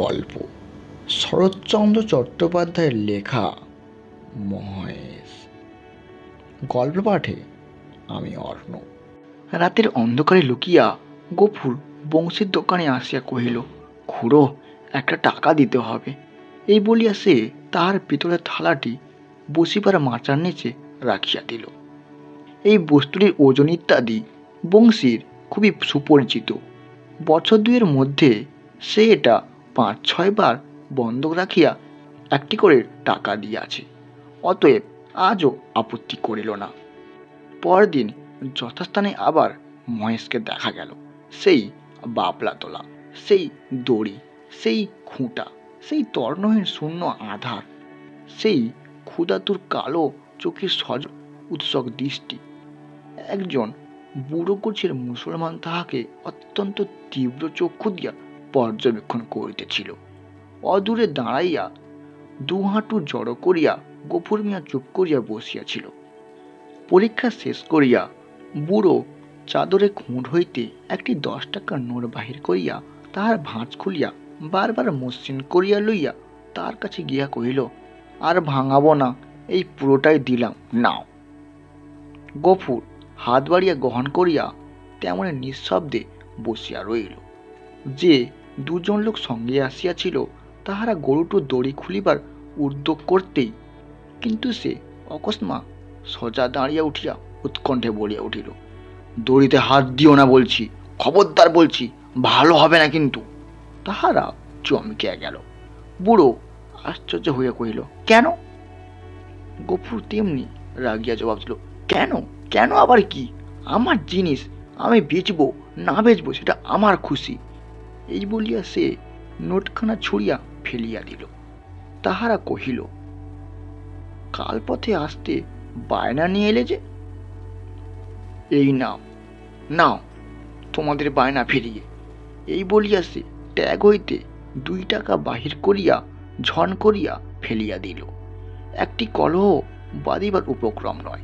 গল্প শরৎচন্দ্র চট্টোপাধ্যায়ের লেখা মহেশ। গল্প পাঠে আমি অর্ণব। রাতের অন্ধকারে লুকিয়া গফুর বংশীর দোকানে আসিয়া কহিল, খুড়ো, একটা টাকা দিতে হবে। এই বলিয়া সে তাহার পিতলের থালাটি বসিবার মাচার নিচে রাখিয়া দিল। এই বস্তুটির ওজন ইত্যাদি বংশীর খুবই সুপরিচিত। বছর দুয়ের মধ্যে সে এটা ৫-৬ বার বন্ধক রাখিয়া একটি করে টাকা দিয়াছে। অতএব আজও আপত্তি করিল না। পরদিন যথাস্থানে আবার মহেশকে দেখা গেল। সেই বাবলা তোলা, সেই দড়ি, সেই খুঁটা, সেই তর্ণহীন শূন্য আধার, সেই ক্ষুধাতুর কালো চোখের সজল উৎসক দৃষ্টি। একজন বুড়ো গোছের মুসলমান তাহাকে অত্যন্ত তীব্র চক্ষু দিয়া পর্যবেক্ষণ করিতেছিল। অদূরে দাঁড়াইয়া দু হাঁটু জড়ো করিয়া গফুর মিয়া চুপ করিয়া বসিয়াছিল। পরীক্ষা শেষ করিয়া বুড়ো চাদরে খুঁট হইতে একটি 10 টাকার নোট বাহির করিয়া তাহার ভাঁজ খুলিয়া বারবার মসৃণ করিয়া লইয়া তার কাছে গিয়া কহিল, আর ভাঙাবো না, এই পুরোটাই দিলাম, নাও। গফুর হাত বাড়িয়া গ্রহণ করিয়া তেমনি নিঃশব্দে বসিয়া রইল। যে দুজন লোক সঙ্গে আসিয়াছিল তাহারা গরুটির দড়ি খুলিবার উদ্যোগ করতেই কিন্তু সে অকস্মাৎ সোজা দাঁড়িয়া উঠিয়া উৎকণ্ঠে বলিয়া উঠিল, দড়িতে হাত দিও না বলছি, খবরদার বলছি, ভালো হবে না কিন্তু। তাহারা চমকিয়া গেল। বুড়ো আশ্চর্য হইয়া কহিল, কেন? গফুর তেমনি রাগিয়া জবাব দিল, কেন? কেন আবার কি? আমার জিনিস, আমি বেচবো না বেচবো সেটা আমার খুশি। এই বলিয়া সে নোটখানা ছুঁড়িয়া ফেলিয়া দিল। তাহারা কহিল, কাল পথে আসতে বায়না নিয়ে এলে যে, এই নাও, নাও তোমাদের বায়না ফিরিয়ে। এই বলিয়া সে ট্যাগ হইতে 2 টাকা বাহির করিয়া ঝন করিয়া ফেলিয়া দিল। একটি কলহ বাঁধিবার উপক্রম নয়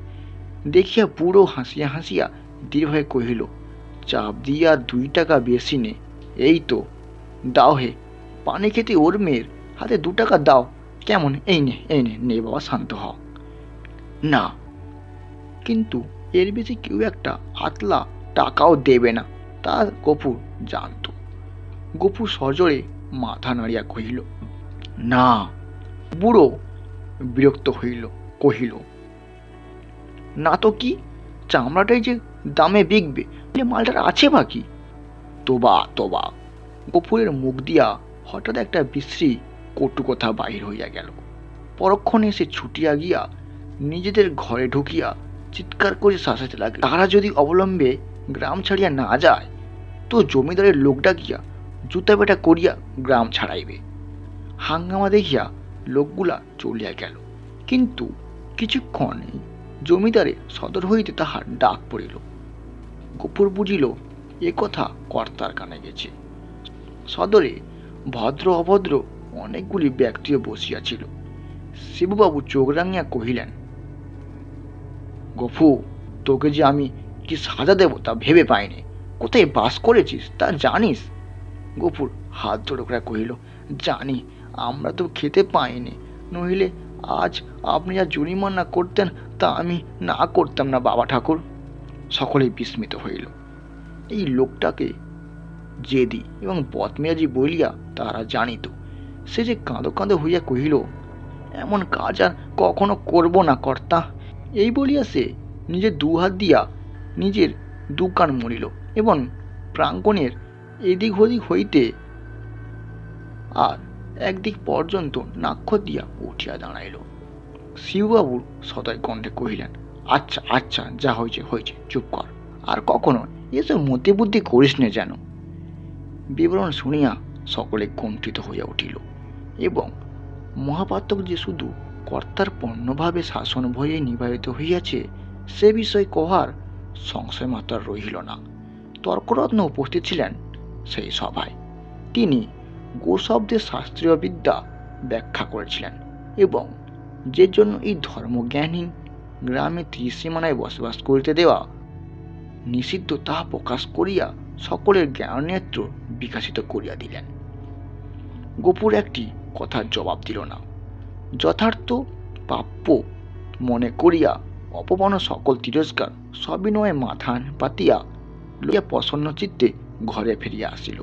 দেখিয়া বুড়ো হাসিয়া হাসিয়া দৃঢ়ভাবে কহিল, চাপ দিয়া 2 টাকা বেশি নে, এই তো দাও হে, পানি খেতে ওর মেয়ের হাতে 2 টাকা দাও, কেমন? এই নে, এই নে, নে বাবা, শান্ত হ। না, কিন্তু এর বেশি কেউ একটা আতলা টাকাও দেবে না, তা গফুর জানত। গফুর সজোরে মাথা নাড়িয়া কহিল, না। বুড়ো বিরক্ত হইল, কহিল, না তো কি, চামড়াটাই যে দামে বিকবে, মালটার আছে বাকি। তোবা তোবা। গফুরের মুখ দিয়া হঠাৎ একটা বিশ্রী কটু কথা বাহির হইয়া গেল। পরক্ষণে সে ছুটিয়া গিয়া নিজেদের ঘরে ঢুকিয়া চিৎকার করে শাসাতে লাগল, তারা যদি অবলম্বে গ্রাম ছাড়িয়া না যায় তো জমিদারের লোক ডাকিয়া জুতা পেটা করিয়া গ্রাম ছাড়াইবে। হাঙ্গামা দেখিয়া লোকগুলা চলিয়া গেল। কিন্তু কিছুক্ষণ জমিদারের সদর হইতে তাহার ডাক পড়িল। গফুর বুঝিল এ কথা কর্তার কানে গেছে। সদরে ভদ্র অভদ্র অনেকগুলি ব্যক্তিও বসিয়াছিল। শিবুবাবু চোখ রাঙিয়া কহিলেন, গফু, তোকে যে আমি কি সাজা দেব তা ভেবে পাইনি। কোথায় বাস করেছিস তা জানিস? গফুর হাত জোড়ো করে কহিল, জানি, আমরা তো খেতে পাইনি, নইলে আজ আপনি যা জরিমানা করতেন তা আমি না করতাম না বাবা ঠাকুর। সকলেই বিস্মিত হইল। এই লোকটাকে জেদি এবং বদমেজাজি বলিয়া তারা জানিত। সে যে কাঁদো কাঁদো হইয়া কহিল, এমন কাজ আর কখনো করব না কর্তা। এই বলিয়া সে নিজের 2 হাত দিয়া নিজের 2 কান মরিল এবং প্রাঙ্গণের এদিক ওদিক হইতে আর একদিক পর্যন্ত নাক্ষ দিয়া উঠিয়া দাঁড়াইল। শিববাবুর সদয় কণ্ঠে কহিলেন, আচ্ছা আচ্ছা, যা হয়েছে হয়েছে, চুপ কর, আর কখনো এসব মতি বুদ্ধি করিস নে যেন। বিবরণ শুনিয়া সকলে কুণ্ঠিত হইয়া উঠিল এবং মহাপাত্র যে শুধু কর্তার পণ্যভাবে শাসন ভয়ে নিবারিত হইয়াছে সে বিষয়ে কহার সংশয় মাত্র রহিল না। তর্করত্ন উপস্থিত ছিলেন সেই সভায়। তিনি গোশব্দের শাস্ত্রীয় বিদ্যা ব্যাখ্যা করেছিলেন এবং যে জন্য এই ধর্মজ্ঞানহীন গ্রামে ত্রিসীমানায় বসবাস করিতে দেওয়া নিষিদ্ধ তাহা প্রকাশ করিয়া সকলের জ্ঞাননেত্র বিকাশিত করিয়া দিলেন। গফুর একটি কথার জবাব দিল না। যথার্থ প্রাপ্য মনে করিয়া অপমান সকল তিরস্কার সবিনয়ে মাথা পাতিয়া লইয়া প্রসন্ন চিত্তে ঘরে ফিরিয়া আসিল।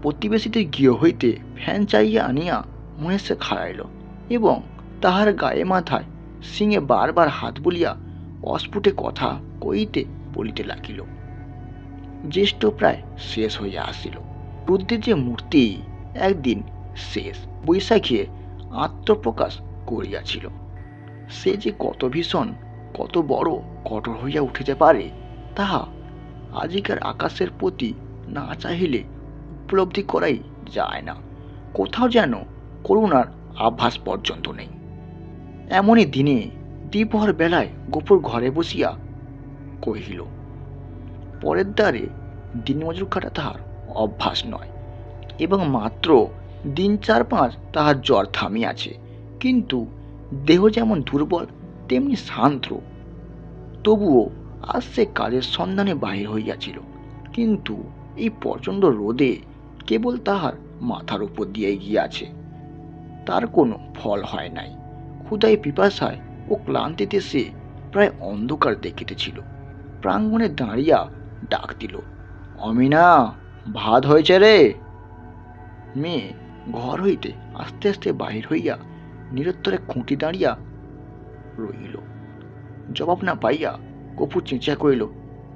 প্রতিবেশীদের গৃহ হইতে ফ্যান চাইয়া আনিয়া মহেশে খাড়াইল এবং তাহার গায়ে মাথায় সিংহে বারবার হাত বলিয়া অস্ফুটে কথা কইতে বলিতে লাগিল। জ্যেষ্ঠ প্রায় শেষ হইয়া আসিল। রুদ্রের যে মূর্তি একদিন শেষ বৈশাখে আত্মপ্রকাশ করিয়াছিল, সে যে কত ভীষণ কত বড় কঠোর হইয়া উঠিতে পারে তাহা আজিকার আকাশের প্রতি না চাহিলে উপলব্ধি করাই যায় না। কোথাও যেন করুণার আভাস পর্যন্ত নেই। এমনই দিনে দ্বিপ্রহর বেলায় গফুর ঘরে বসিয়া কহিল, পরের দ্বারে দিনমজুর খাটা তাহার অভ্যাস নয় এবং মাত্র দিন 4-5 তাহার জ্বর থামিয়াছে, কিন্তু দেহ যেমন দুর্বল তেমনি শান্ত। তবুও আজ সে কাজের সন্ধানে বাহির হইয়াছিল, কিন্তু এই প্রচণ্ড রোদে কেবল তাহার মাথার উপর দিয়ে গিয়াছে, তার কোনো ফল হয় নাই। ক্ষুধায় পিপাসায় ও ক্লান্তিতে সে প্রায় অন্ধকার দেখিতেছিল। প্রাঙ্গণে দাঁড়িয়া ডাক দিল, অমিনা, ভাত হয়েছে রে। মেয়ে ঘর হইতে আস্তে আস্তে বাহির হইয়া নিরুত্তরে খুঁটি দাঁড়িয়া রহিল। জবাব না পাইয়া গফুর চেঁচিয়া কহিল,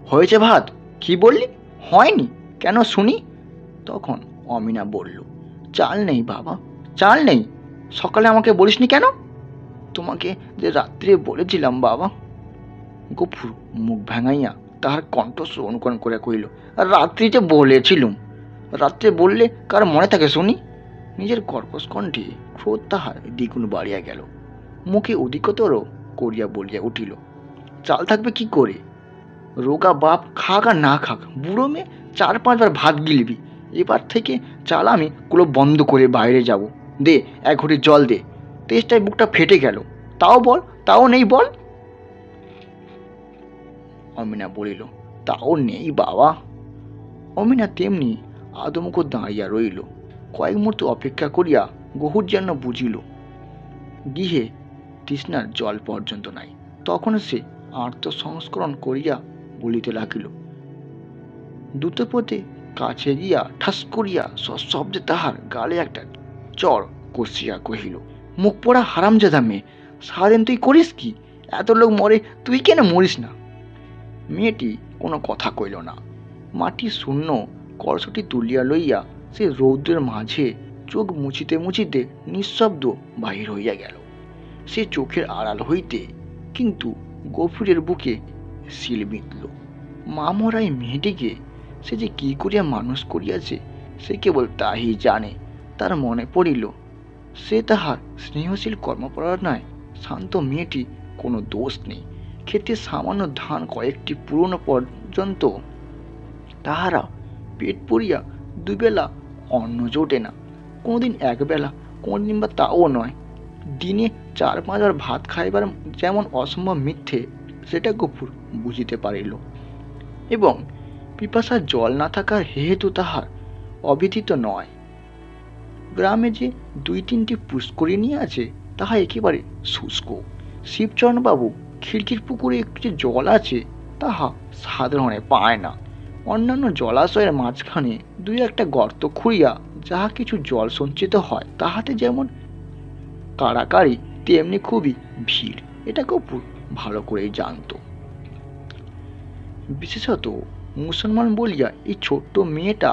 হয়েছে ভাত? কি বললি? হয়নি কেন শুনি? তখন অমিনা বলল, চাল নেই বাবা, চাল নেই। সকালে আমাকে বলিসনি কেন? তোমাকে যে রাত্রে বলেছিলাম বাবা। গফুর মুখ ভেঙাইয়া তাহার কণ্ঠস্বর অনুকরণ করে কহিল, রাত্রিতে বলেছিলুম। রাত্রে বললে কার মনে থাকে শুনি? নিজের কর্কশ কণ্ঠে ক্রোধ তাহার দ্বিগুণ বাড়িয়া গেল। মুখে অধিকতর করিয়া বলিয়া উঠিল, চাল থাকবে কি করে? রোগা বাপ খাক আর না খাক, বুড়ো মেয়ে 4-5 বার ভাত গিলবি। এবার থেকে চাল আমি কুলো বন্ধ করে বাইরে যাব। দে 1 ঘটি জল দে। তেষ্টায় বুকটা ফেটে গেল। তাও বল, তাও নেই বল। অমিনা বলিল, তাও নেই বাবা। অমিনা তেমনি আদমুখ দাঁড়িয়া রইল। কয়েক মুহূর্ত অপেক্ষা করিয়া গফুর যেন বুঝিল গৃহে তৃষ্ণার জল পর্যন্ত নাই। তখন সে আত্মসংস্করণ করিয়া বলিতে লাগিল, দ্রুতপথে কাছে গিয়া ঠাস করিয়া সশব্দে তাহার গালে একটা চর কষিয়া কহিল, মুখ পোড়া হারামজাদা মেয়ে, সারাদিন তুই করিস কি? এত লোক মরে, তুই কেন মরিস না? মেয়েটি কোনো কথা কইল না। মাটি শূন্য কলসটি তুলিয়া লইয়া সে রৌদ্রের মাঝে চোখ মুছিতে মুছিতে নিঃশব্দ বাহির হইয়া গেল। সে চোখের আড়াল হইতে কিন্তু গফুরের বুকে শিল বিঁধল। মামরাই মেয়েটিকে সে যে কি করিয়া মানুষ করিয়াছে সে কেবল তাই জানে। তার মনে পড়িল সে তাহার স্নেহশীল কর্মপরায়ণায় শান্ত মেয়েটি কোনো দোষ নেই। খেতে সামান্য ধান কয়েকটি পুরনো পর্যন্ত তাহারা পেট পড়িয়া দুবেলা অন্ন জোটে না। কোনোদিন একবেলা, কোনোদিন বা তাও নয়। দিনে 4-5 বার ভাত খাইবার যেমন অসম্ভব মিথ্যে সেটা গফুর বুঝিতে পারিল, এবং পিপাসার জল না থাকার হেতু তাহার অবিদিত নয়। গ্রামে যে 2-3টি পুষ্করিণী আছে তাহা একেবারে শুষ্ক। শিবচরণবাবু খিড়কির পুকুরে একটু যে জল আছে তাহা সাধারণে পায় না। অন্যান্য জলাশয়ের মাঝখানে 2-1টা গর্ত খুঁড়িয়া যাহা কিছু জল সঞ্চিত হয় তাহাতে যেমন কাড়াকাড়ি তেমনি খুবই ভিড়, এটা গফুর ভালো করেই জানত। বিশেষত মুসলমান বলিয়া এই ছোট্ট মেয়েটা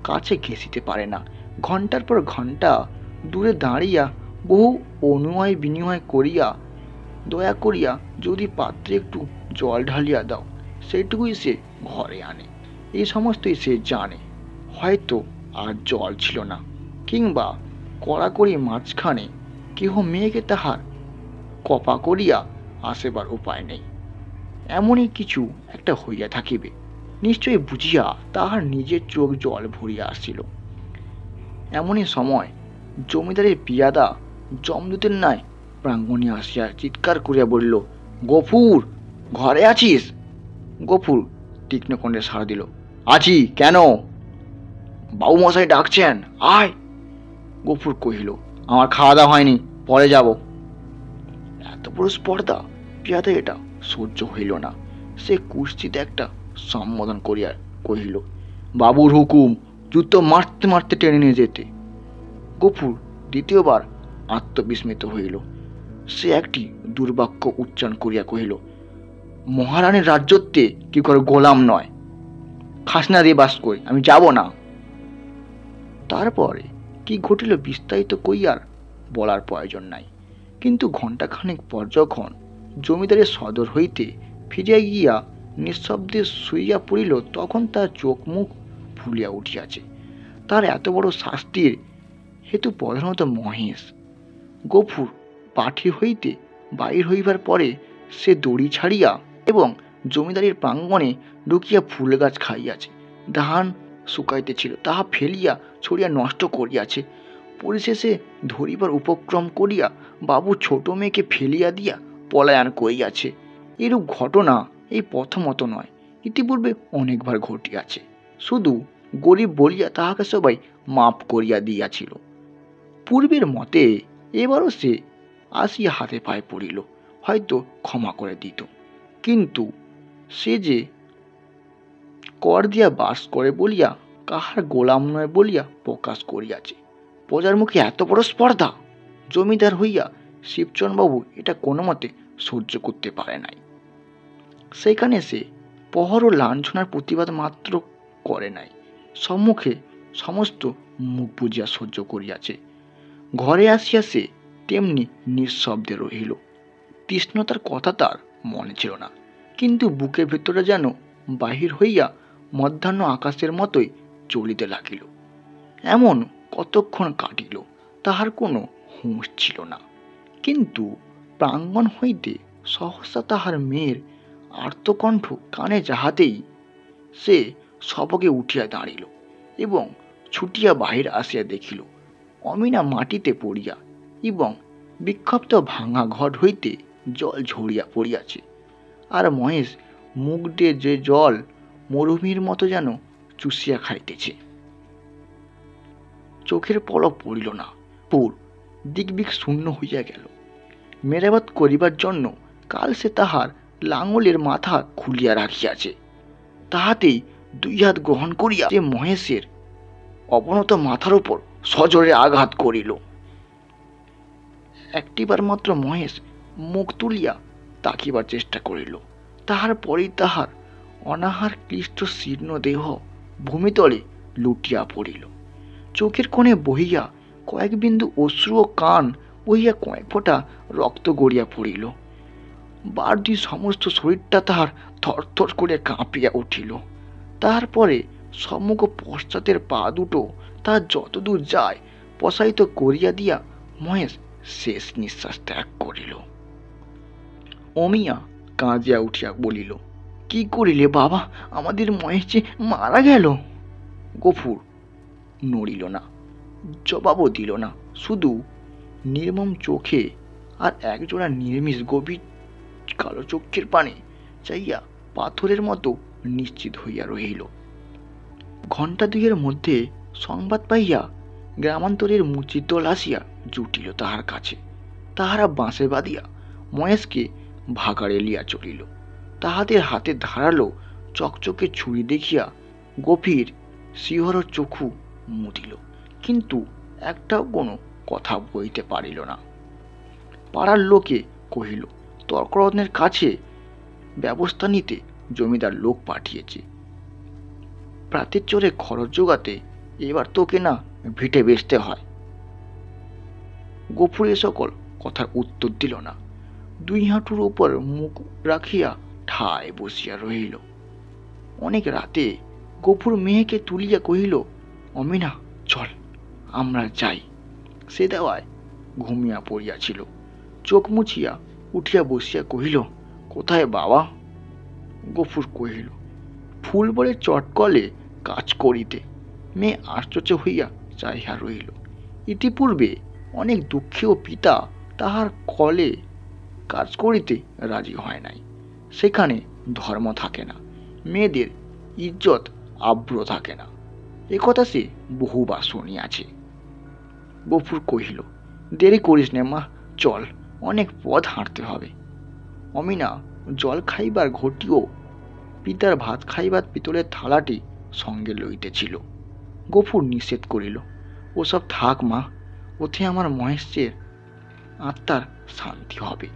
কাছে ঘেঁষিতে পারে না। ঘন্টার পর ঘন্টা দূরে দাঁড়িয়া বহু অনুনয় বিনিময় করিয়া দয়া করিয়া যদি পাত্রে একটু জল ঢালিয়া দাও সেইটুকুই সে ঘরে আনে। এই সমস্তই সে জানে। হয়তো আর জল ছিল না, কিংবা কড়াকড়ি মাঝখানে কেহ মেয়েকে তাহার কপা করিয়া আসিবার উপায় নেই। এমনই কিছু একটা হইয়া থাকিবে নিশ্চয়ই বুঝিয়া তাহার নিজের চোখ জল ভরিয়া আসিল। এমনই সময় জমিদারের পিয়াদা যমদূতের ন্যায় প্রাঙ্গণে আসিয়া চিৎকার করিয়া বলিল, গফুর, ঘরে আছিস? গফুর তীক্ষ্ণ কণ্ঠে সাড়া দিল, আছি। কেন? বাবু মশাই ডাকছেন, আয়। গফুর কহিল, আমার খাওয়া দাওয়া হয়নি, পরে যাব। এত বড় স্পর্ধা পিয়াতে এটা সহ্য হইল না। সে কুস্তিতে একটা সম্বোধন করিয়া কহিল, বাবুর হুকুম, জুতো মারতে মারতে টেনে নিয়ে যেতে। গফুর দ্বিতীয়বার আত্মবিস্মিত হইল। সে একটি দুর্বাক্য উচ্চারণ করিয়া কহিল, মহারানীর রাজ্যত্বে কি করে গোলাম নয়, খাসনা দিয়ে বাস করি, আমি যাব না। তারপরে কি ঘটিল বিস্তারিত কইয়ার বলার প্রয়োজন নাই। কিন্তু ঘণ্টাখানেক পর যখন জমিদারের সদর হইতে ফিরিয়া গিয়া নিঃশব্দে শুইয়া পড়িল, তখন তার চোখ মুখ ফুলিয়া উঠিয়াছে। তার এত বড় শাস্তির হেতু প্রধানত মহেশ। গফুর পাঠি হইতে বাহির হইবার পরে সে দড়ি ছাড়িয়া এবং জমিদারির প্রাঙ্গণে ঢুকিয়া ফুল গাছ খাইয়াছে, ধান শুকাইতেছিল তাহা ফেলিয়া ছড়িয়া নষ্ট করিয়াছে, পরিশেষে ধরিবার উপক্রম করিয়া বাবু ছোট মেয়েকে ফেলিয়া দিয়া পলায়ন করিয়াছে। এরূপ ঘটনা এই প্রথমত নয়, ইতিপূর্বে অনেকবার ঘটিয়াছে। শুধু গরিব বলিয়া তাহাকে সবাই মাপ করিয়া দিয়াছিল। পূর্বের মতে এবারও সে আসিয়া হাতে পায়ে পড়িল, হয়তো ক্ষমা করে দিত। কিন্তু সে যে কর দিয়া বাস করে বলিয়া কাহার গোলাম নয় বলিয়া প্রকাশ করিয়াছে। প্রজার মুখে এত বড় স্পর্ধা! জমিদার হইয়া শিবচরণবাবু এটা কোনো মতে সহ্য করতে পারে নাই। সেখানে সে প্রহর ও লাঞ্ছনার প্রতিবাদ মাত্র করে নাই, সম্মুখে সমস্ত মুখ বুঝিয়া সহ্য করিয়াছে। ঘরে আসিয়া সে তেমনি নিঃশব্দে রহিল। তৃষ্ণতার কথা তার মনে ছিল না, কিন্তু বুকের ভেতরে যেন বাহির হইয়া মধ্যাহ্ন আকাশের মতোই চলিতে লাগিল। এমন কতক্ষণ কাটিল তাহার কোনো হুঁশ ছিল না। কিন্তু প্রাঙ্গণ হইতে সহসা তাহার মেয়ের আর্তকণ্ঠ কানে যাহাতেই সে সবকে উঠিয়া দাঁড়িল এবং ছুটিয়া বাহির আসিয়া দেখিল অমিনা মাটিতে পড়িয়া এবং বিক্ষিপ্ত ভাঙা ঘর হইতে জল ঝরিয়া পড়িয়াছে, আর মহেশ মুখ দিয়ে যে জল মরুভূমির মতো যেন চুষিয়া খাইতেছে। চোখের পলক পড়িল না, পুর দিকবিক শূন্য হইয়া গেল। মেরামত করিবার জন্য কাল সে তাহার লাঙলের মাথা খুলিয়া রাখিয়াছে, তাহাতেই দুই হাত গ্রহণ করিয়া যে মহেশের অবনত মাথার উপর সজোরে আঘাত করিল। একটিবার মাত্র মহেশ মুখ তুলিয়া তাকিবার চেষ্টা করিল, তাহার পরেই তাহার অনাহার ক্লিষ্ট শীর্ণ দেহ ভূমিতলে লুটিয়া পড়িল। চোখের কোণে বহিয়া কয়েক বিন্দু অশ্রু ও কান বহিয়া কয়েক ফোঁটা রক্ত গড়িয়া পড়িল। বার দুই সমস্ত শরীরটা তাহার থরথর করে কাঁপিয়া উঠিল। তারপরে সম্মুখ পশ্চাতের পা দুটো তাহার যতদূর যায় প্রসারিত করিয়া দিয়া মহেশ শেষ নিঃশ্বাস ত্যাগ করিল। অমিয়া কাঁদিয়া উঠিয়া বলিল, কি করিলে বাবা, আমাদের মহেশ যে মারা গেল। গফুর নড়িল না, জবাবও দিল না, শুধু নির্মম চোখে আর একজোড়া নির্মিষ গভীর কালো চক্ষের পানে চাইয়া পাথরের মতো নিশ্চিত হইয়া রহিল। ঘণ্টা দুইয়ের মধ্যে সংবাদ পাইয়া গ্রামান্তরের মুচির দল আসিয়া জুটিল তাহার কাছে। তাহারা বাঁশে বাঁধিয়া মহেশকে ভাগাড়ে লিয়া চলিল। তাহাদের হাতে ধারালো চকচকে ছুরি দেখিয়া গভীর শিহর চক্ষু মুদিল, কিন্তু একটাও কোনো কথা বইতে পারিল না। পাড়ার লোকে কহিল, তর্করত্নের কাছে ব্যবস্থা নিতে জমিদার লোক পাঠিয়েছে, প্রাতের চোরে খরচ জোগাতে এবার তোকে না ভিটে বেচতে হয়। গফুর এ সকল কথার উত্তর দিল না, দুই হাঁটুর উপর মুখ রাখিয়া ঠায় বসিয়া রহিল। অনেক রাতে গফুর মেয়েকে তুলিয়া কহিল, অমিনা চল আমরা যাই। সে দেওয়ায় ঘুমিয়া পড়িয়াছিল। চোখ মুছিয়া উঠিয়া বসিয়া কহিল, কোথায় বাবা? গফুর কহিল, ফুলবরের চটকলে কাজ করিতে। মেয়ে আশ্চর্য হইয়া চাহিয়া রহিল। ইতিপূর্বে অনেক দুঃখেও পিতা তাহার কলে কাজ করিতে রাজি হয় নাই। সেখানে ধর্ম থাকে না, মেয়েদের ইজ্জত আব্রু থাকে না, একথা সে বহুবার শুনিয়াছে। গফুর কহিল, দেরি করিস নে মা, চল, অনেক পথ হাঁটতে হবে। অমিনা জল খাইবার ঘটিও পিতার ভাত খাইবার পিতলের থালাটি সঙ্গে লইতেছিল। গফুর নিষেধ করিল, ওসব থাক মা, ওতে আমার মহেশের আত্মার শান্তি হবে।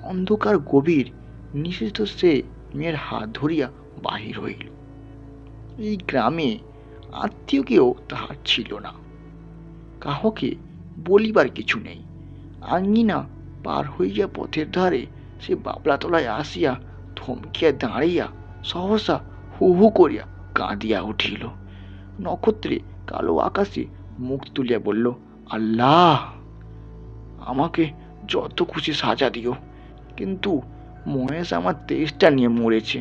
অন্ধকার গভীর নিষিদ্ধ সে মেয়ের হাত ধরিয়া বাহির হইল। এই গ্রামে আত্মীয় কেউ তাহার ছিল না, কাহকে বলিবার কিছু নেই। আঙ্গিনা পার হইয়া পথের ধারে সে বাবলাতলায় আসিয়া থমকিয়া দাঁড়াইয়া সহসা হু হু করিয়া কাঁদিয়া উঠিল। নক্ষত্রে কালো আকাশে মুখ তুলিয়া বলল, আল্লাহ, আমাকে যত খুশি সাজা দিও, কিন্তু মহেশ আমার তেষ্টা নিয়ে মরেছে।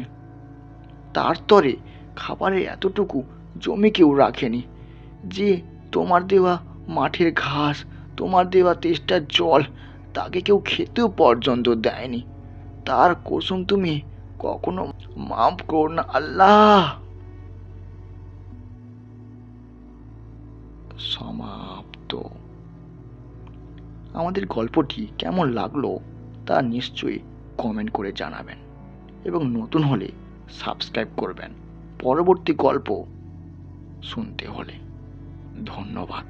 তার তরে খাবারের এতটুকু জমি কেউ রাখেনি, যে তোমার দেওয়া মাঠের ঘাস, তোমার দেওয়া তেষ্টার জল তাকে কেউ খেতেও পর্যন্ত দেয়নি। তার কসম তুমি কখনো মাফ করো না আল্লাহ। সমাপ্ত। আমাদের গল্পটি কেমন লাগলো তা নিশ্চয়ই কমেন্ট করে জানাবেন, এবং নতুন হলে সাবস্ক্রাইব করবেন পরবর্তী গল্প শুনতে হলে। ধন্যবাদ।